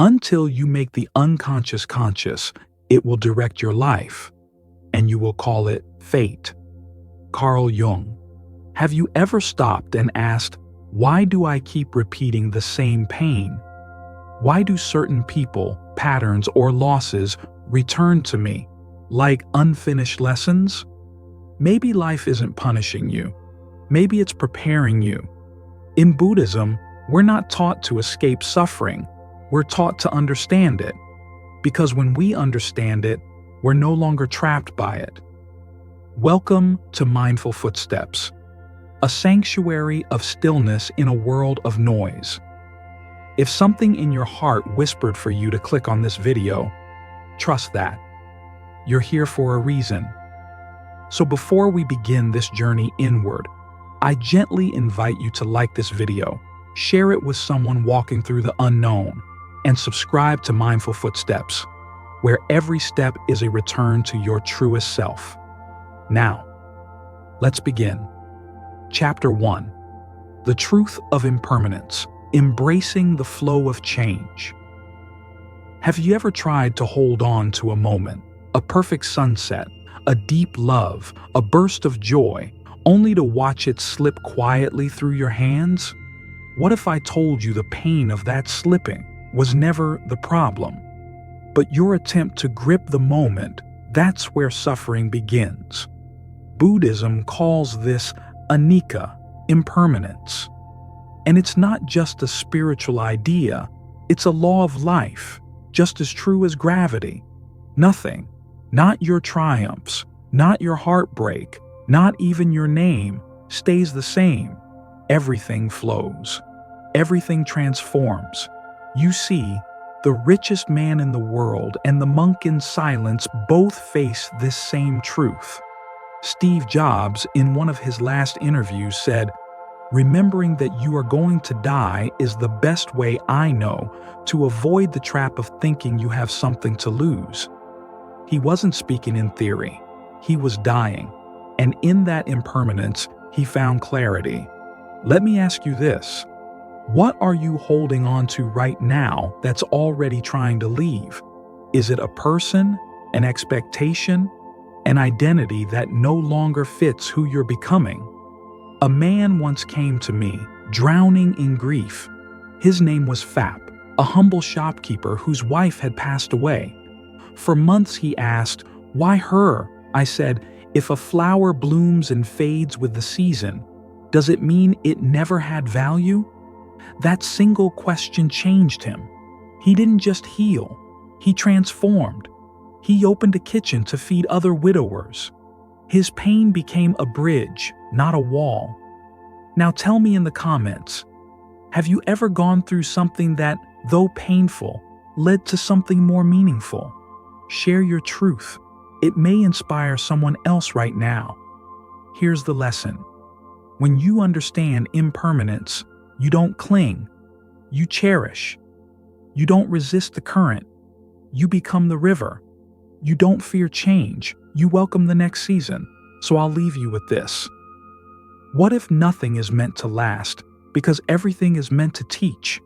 Until you make the unconscious conscious, it will direct your life, and you will call it fate. Carl Jung. Have you ever stopped and asked, why do I keep repeating the same pain? Why do certain people, patterns, or losses return to me, like unfinished lessons? Maybe life isn't punishing you. Maybe it's preparing you. In Buddhism, we're not taught to escape suffering. We're taught to understand it. Because when we understand it, we're no longer trapped by it. Welcome to Mindful Footsteps, a sanctuary of stillness in a world of noise. If something in your heart whispered for you to click on this video, trust that. You're here for a reason. So before we begin this journey inward, I gently invite you to like this video, share it with someone walking through the unknown, and subscribe to Mindful Footsteps, where every step is a return to your truest self. Now, let's begin. Chapter 1. The Truth of Impermanence, Embracing the Flow of Change. Have you ever tried to hold on to a moment, a perfect sunset, a deep love, a burst of joy, only to watch it slip quietly through your hands? What if I told you the pain of that slipping was never the problem? But your attempt to grip the moment, that's where suffering begins. Buddhism calls this anicca, impermanence. And it's not just a spiritual idea, it's a law of life, just as true as gravity. Nothing, not your triumphs, not your heartbreak, not even your name, stays the same. Everything flows. Everything transforms. You see, the richest man in the world and the monk in silence both face this same truth. Steve Jobs, in one of his last interviews, said, "Remembering that you are going to die is the best way I know to avoid the trap of thinking you have something to lose." He wasn't speaking in theory. He was dying. And in that impermanence, he found clarity. Let me ask you this. What are you holding on to right now that's already trying to leave? Is it a person, an expectation, an identity that no longer fits who you're becoming? A man once came to me, drowning in grief. His name was Fap, a humble shopkeeper whose wife had passed away. For months he asked, "Why her?" I said, "If a flower blooms and fades with the season, does it mean it never had value?" That single question changed him. He didn't just heal, he transformed. He opened a kitchen to feed other widowers. His pain became a bridge, not a wall. Now tell me in the comments, have you ever gone through something that, though painful, led to something more meaningful? Share your truth. It may inspire someone else right now. Here's the lesson. When you understand impermanence, you don't cling, you cherish. You don't resist the current, you become the river. You don't fear change, you welcome the next season. So I'll leave you with this. What if nothing is meant to last because everything is meant to teach?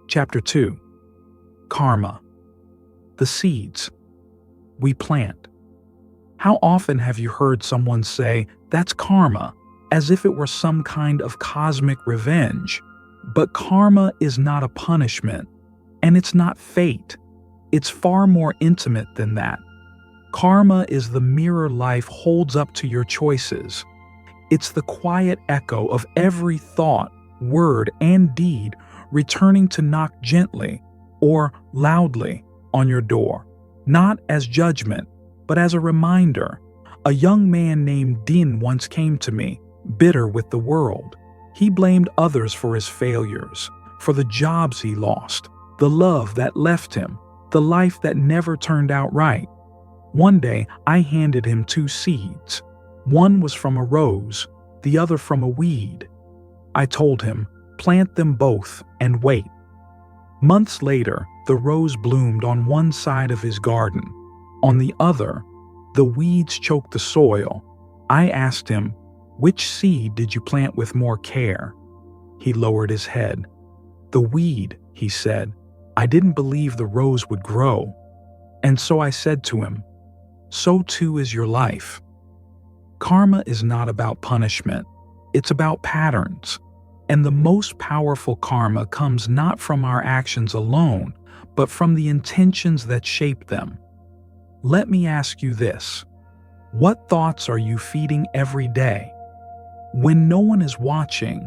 Chapter 2. Karma. The seeds we plant. How often have you heard someone say, "That's karma," as if it were some kind of cosmic revenge? But karma is not a punishment, and it's not fate. It's far more intimate than that. Karma is the mirror life holds up to your choices. It's the quiet echo of every thought, word, and deed returning to knock gently or loudly on your door. Not as judgment, but as a reminder. A young man named Din once came to me, bitter with the world. He blamed others for his failures, for the jobs he lost, the love that left him, the life that never turned out right. One day, I handed him 2 seeds. One was from a rose, the other from a weed. I told him, plant them both and wait. Months later, the rose bloomed on one side of his garden. On the other, the weeds choked the soil. I asked him, "Which seed did you plant with more care?" He lowered his head. "The weed," he said. I didn't believe the rose would grow. And so I said to him, so too is your life. Karma is not about punishment. It's about patterns. And the most powerful karma comes not from our actions alone, but from the intentions that shape them. Let me ask you this. What thoughts are you feeding every day? When no one is watching,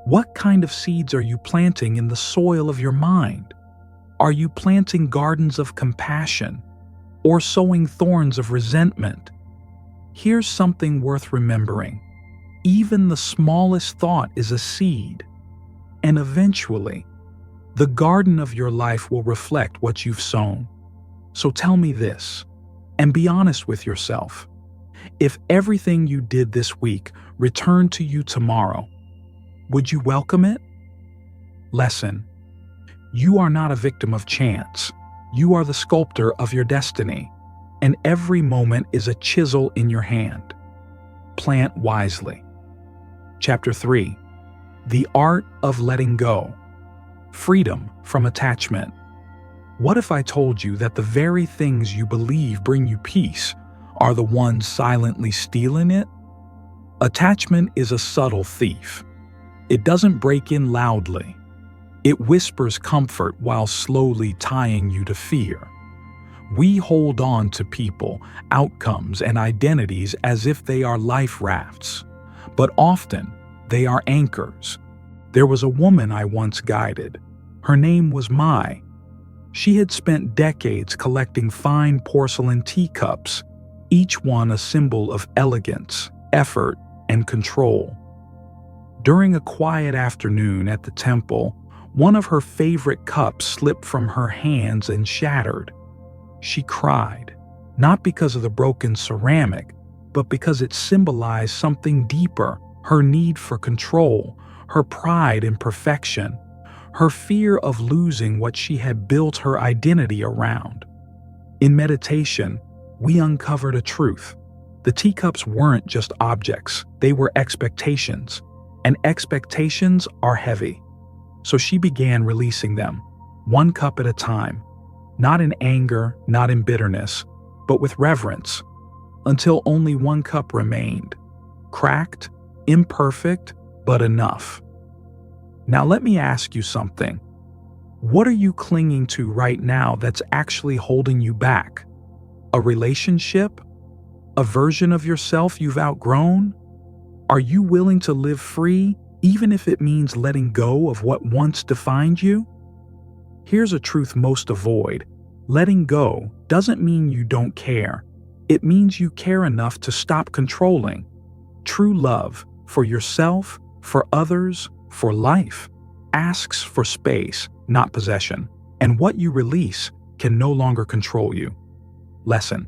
what kind of seeds are you planting in the soil of your mind? Are you planting gardens of compassion or sowing thorns of resentment? Here's something worth remembering. Even the smallest thought is a seed, and eventually, the garden of your life will reflect what you've sown. So tell me this, and be honest with yourself. If everything you did this week returned to you tomorrow, would you welcome it? Lesson: you are not a victim of chance. You are the sculptor of your destiny, and every moment is a chisel in your hand. Plant wisely. Chapter 3. The Art of Letting Go. Freedom from Attachment. What if I told you that the very things you believe bring you peace are the ones silently stealing it? Attachment is a subtle thief. It doesn't break in loudly. It whispers comfort while slowly tying you to fear. We hold on to people, outcomes, and identities as if they are life rafts, but often they are anchors. There was a woman I once guided. Her name was Mai. She had spent decades collecting fine porcelain teacups, each one a symbol of elegance, effort, and control. During a quiet afternoon at the temple, one of her favorite cups slipped from her hands and shattered. She cried, not because of the broken ceramic, but because it symbolized something deeper: her need for control, her pride in perfection, her fear of losing what she had built her identity around. In meditation, we uncovered a truth. The teacups weren't just objects, they were expectations, and expectations are heavy. So she began releasing them, one cup at a time, not in anger, not in bitterness, but with reverence, until only one cup remained, cracked, imperfect, but enough. Now let me ask you something. What are you clinging to right now that's actually holding you back? A relationship? A version of yourself you've outgrown? Are you willing to live free, even if it means letting go of what once defined you? Here's a truth most avoid. Letting go doesn't mean you don't care. It means you care enough to stop controlling. True love, for yourself, for others, for life, asks for space, not possession. And what you release can no longer control you. Lesson: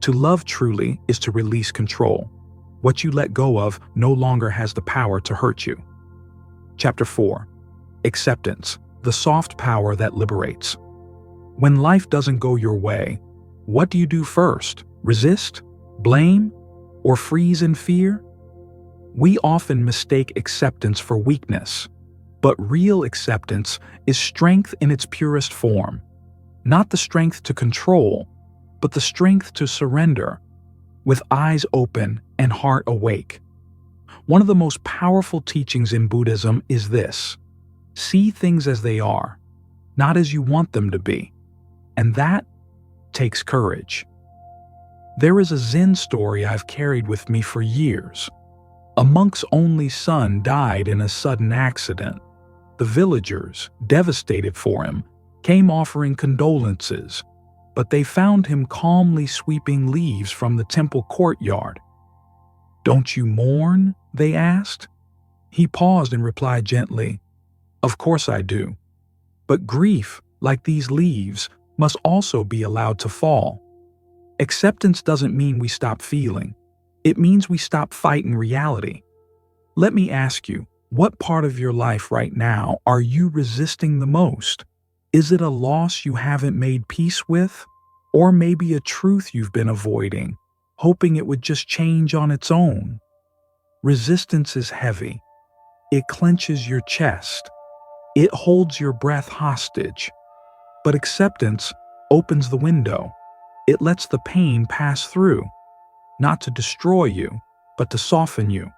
to love truly is to release control. What you let go of no longer has the power to hurt you. Chapter 4. Acceptance, the soft power that liberates. When life doesn't go your way, what do you do first? Resist? Blame? Or freeze in fear? We often mistake acceptance for weakness, but real acceptance is strength in its purest form. Not the strength to control, but the strength to surrender, with eyes open and heart awake. One of the most powerful teachings in Buddhism is this: see things as they are, not as you want them to be. And that takes courage. There is a Zen story I've carried with me for years. A monk's only son died in a sudden accident. The villagers, devastated for him, came offering condolences, but they found him calmly sweeping leaves from the temple courtyard. "Don't you mourn?" they asked. He paused and replied gently, "Of course I do. But grief, like these leaves, must also be allowed to fall." Acceptance doesn't mean we stop feeling. It means we stop fighting reality. Let me ask you, what part of your life right now are you resisting the most? Is it a loss you haven't made peace with? Or maybe a truth you've been avoiding, hoping it would just change on its own? Resistance is heavy. It clenches your chest. It holds your breath hostage. But acceptance opens the window. It lets the pain pass through, not to destroy you, but to soften you.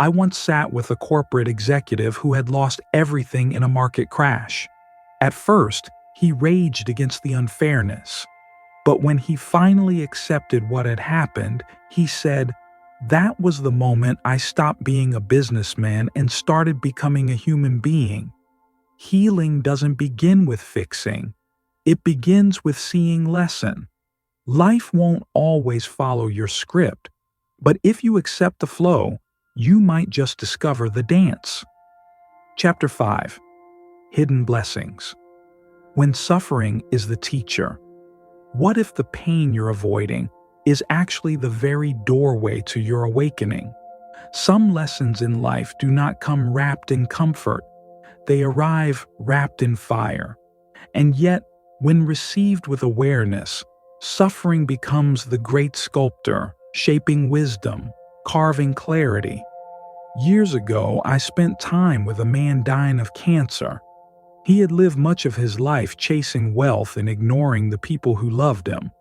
I once sat with a corporate executive who had lost everything in a market crash. At first, he raged against the unfairness. But when he finally accepted what had happened, he said, "That was the moment I stopped being a businessman and started becoming a human being." Healing doesn't begin with fixing. It begins with seeing lesson. Life won't always follow your script, but if you accept the flow, you might just discover the dance. Chapter 5. Hidden Blessings. When suffering is the teacher, what if the pain you're avoiding is actually the very doorway to your awakening? Some lessons in life do not come wrapped in comfort. They arrive wrapped in fire. And yet, when received with awareness, suffering becomes the great sculptor, shaping wisdom, carving clarity. Years ago, I spent time with a man dying of cancer. He had lived much of his life chasing wealth and ignoring the people who loved him.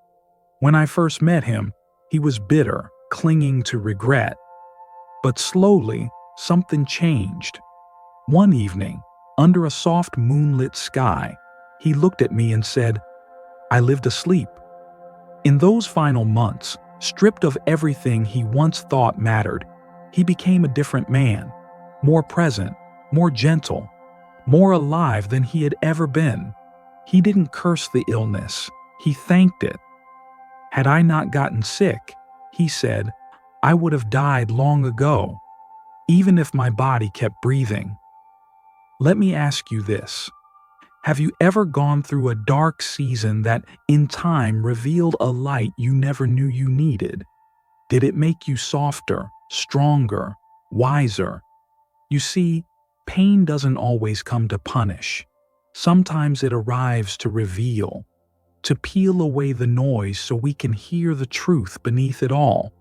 When I first met him, he was bitter, clinging to regret. But slowly, something changed. One evening, under a soft moonlit sky, he looked at me and said, "I lived asleep." In those final months, stripped of everything he once thought mattered, he became a different man, more present, more gentle, more alive than he had ever been. He didn't curse the illness, he thanked it. "Had I not gotten sick," he said, "I would have died long ago, even if my body kept breathing." Let me ask you this. Have you ever gone through a dark season that, in time, revealed a light you never knew you needed? Did it make you softer, stronger, wiser? You see, pain doesn't always come to punish. Sometimes it arrives to reveal, to peel away the noise so we can hear the truth beneath it all.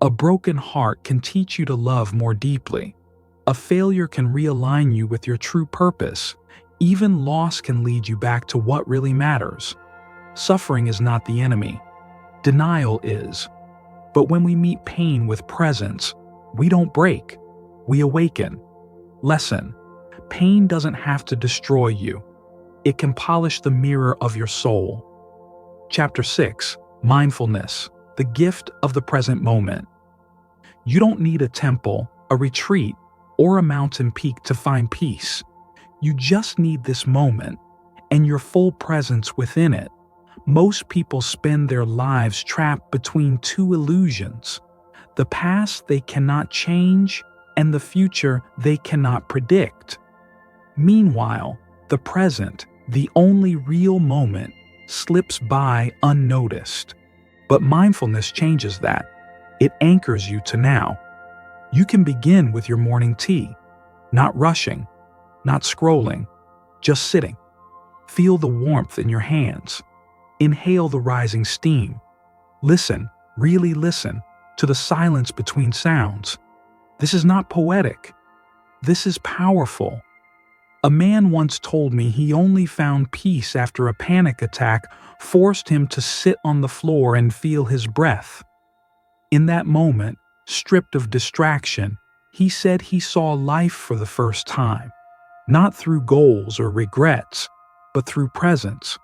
A broken heart can teach you to love more deeply. A failure can realign you with your true purpose. Even loss can lead you back to what really matters. Suffering is not the enemy. Denial is. But when we meet pain with presence, we don't break. We awaken. Lesson: pain doesn't have to destroy you. It can polish the mirror of your soul. Chapter 6. Mindfulness, the gift of the present moment. You don't need a temple, a retreat, or a mountain peak to find peace. You just need this moment and your full presence within it. Most people spend their lives trapped between two illusions: the past they cannot change and the future they cannot predict. Meanwhile, the present, the only real moment, slips by unnoticed. But mindfulness changes that. It anchors you to now. You can begin with your morning tea, not rushing, not scrolling, just sitting. Feel the warmth in your hands. Inhale the rising steam. Listen, really listen, to the silence between sounds. This is not poetic. This is powerful. A man once told me he only found peace after a panic attack forced him to sit on the floor and feel his breath. In that moment, stripped of distraction, he said he saw life for the first time, not through goals or regrets, but through presence.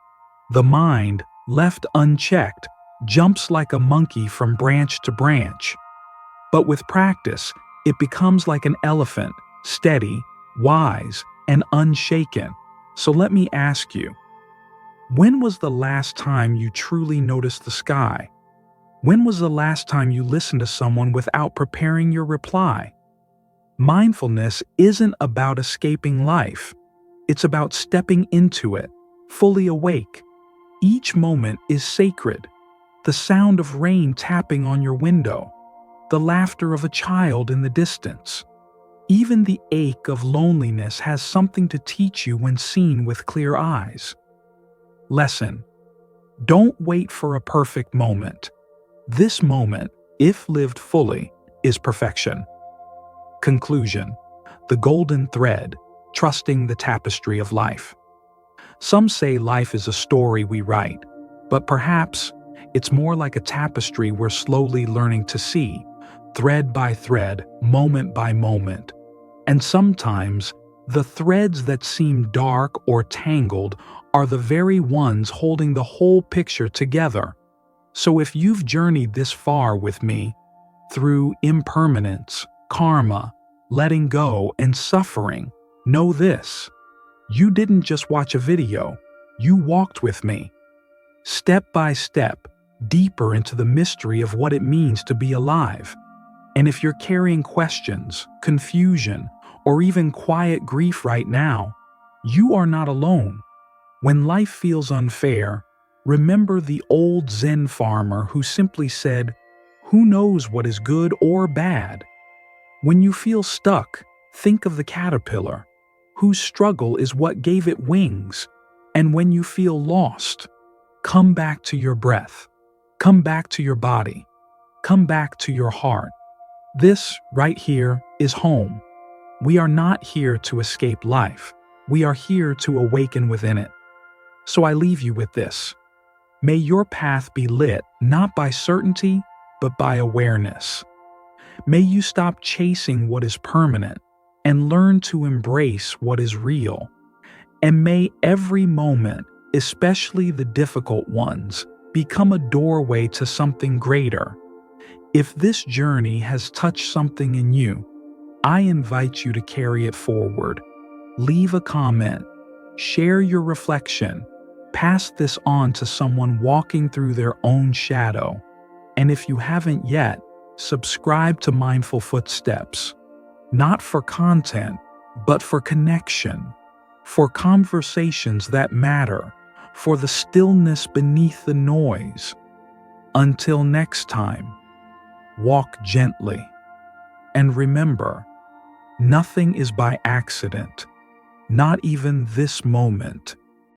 The mind, left unchecked, jumps like a monkey from branch to branch. But with practice, it becomes like an elephant, steady, wise, and unshaken. So let me ask you, when was the last time you truly noticed the sky? When was the last time you listened to someone without preparing your reply? Mindfulness isn't about escaping life. It's about stepping into it, fully awake. Each moment is sacred. The sound of rain tapping on your window, the laughter of a child in the distance. Even the ache of loneliness has something to teach you when seen with clear eyes. Lesson: don't wait for a perfect moment. This moment, if lived fully, is perfection. Conclusion: the golden thread, trusting the tapestry of life. Some say life is a story we write, but perhaps it's more like a tapestry we're slowly learning to see, thread by thread, moment by moment. And sometimes, the threads that seem dark or tangled are the very ones holding the whole picture together. So if you've journeyed this far with me, through impermanence, karma, letting go, and suffering, know this: you didn't just watch a video, you walked with me, step by step, deeper into the mystery of what it means to be alive. And if you're carrying questions, confusion, or even quiet grief right now, you are not alone. When life feels unfair, remember the old Zen farmer who simply said, "Who knows what is good or bad?" When you feel stuck, think of the caterpillar, whose struggle is what gave it wings. And when you feel lost, come back to your breath, come back to your body, come back to your heart. This, right here, is home. We are not here to escape life. We are here to awaken within it. So I leave you with this. May your path be lit not by certainty, but by awareness. May you stop chasing what is permanent and learn to embrace what is real. And may every moment, especially the difficult ones, become a doorway to something greater. If this journey has touched something in you, I invite you to carry it forward. Leave a comment, share your reflection, pass this on to someone walking through their own shadow. And if you haven't yet, subscribe to Mindful Footsteps, not for content, but for connection, for conversations that matter, for the stillness beneath the noise. Until next time, walk gently. And remember, nothing is by accident, not even this moment.